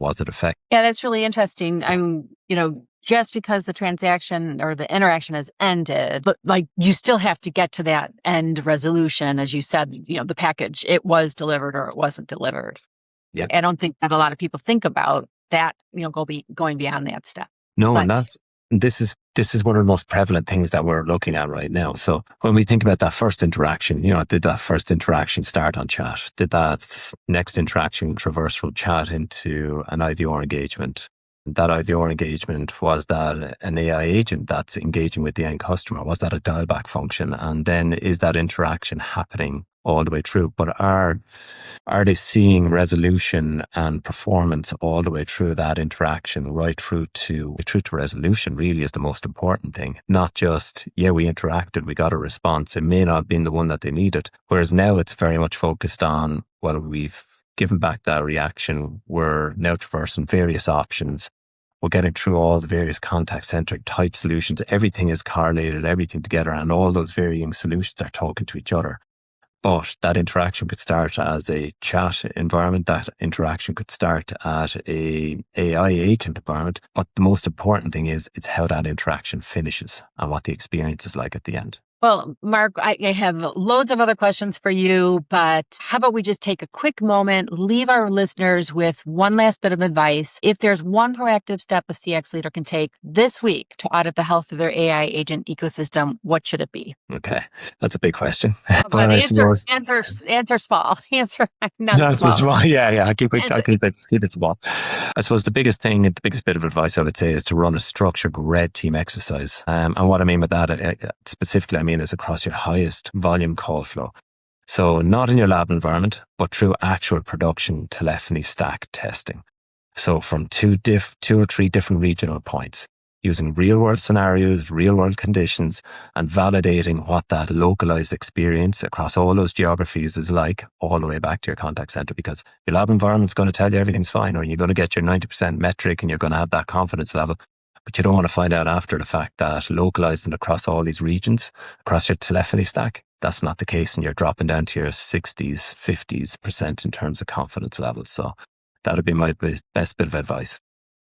Was it effective? Yeah, that's really interesting. Just because the transaction or the interaction has ended, but like you still have to get to that end resolution, as you said, the package, it was delivered or it wasn't delivered. Yeah. I don't think that a lot of people think about that, going beyond that step. No, and this is one of the most prevalent things that we're looking at right now. So when we think about that first interaction, did that first interaction start on chat? Did that next interaction traverse from chat into an IVR engagement? That IVR engagement, was that an AI agent that's engaging with the end customer? Was that a dialback function? And then is that interaction happening all the way through? But are they seeing resolution and performance all the way through that interaction, right through to resolution? Really is the most important thing. Not just, we interacted, we got a response. It may not have been the one that they needed. Whereas now it's very much focused on, well, we've given back that reaction. We're now traversing various options. We're getting through all the various contact-centric type solutions. Everything is correlated, everything together, and all those varying solutions are talking to each other. But that interaction could start as a chat environment. That interaction could start at a AI agent environment. But the most important thing is it's how that interaction finishes and what the experience is like at the end. Well, Mark, I have loads of other questions for you, but how about we just take a quick moment, leave our listeners with one last bit of advice. If there's one proactive step a CX leader can take this week to audit the health of their AI agent ecosystem, what should it be? Okay, that's a big question. But answer small. Answer not small. Yeah. Keep it small. I suppose the biggest bit of advice I would say is to run a structured red team exercise. And what I mean by that, specifically, is across your highest volume call flow. So not in your lab environment, but through actual production telephony stack testing. So from two or three different regional points, using real world scenarios, real world conditions, and validating what that localized experience across all those geographies is like, all the way back to your contact center, because your lab environment is going to tell you everything's fine, or you're going to get your 90% metric and you're going to have that confidence level. But you don't want to find out after the fact that localizing across all these regions, across your telephony stack, that's not the case, and you're dropping down to your 60s, 50s% in terms of confidence levels. So that would be my best bit of advice.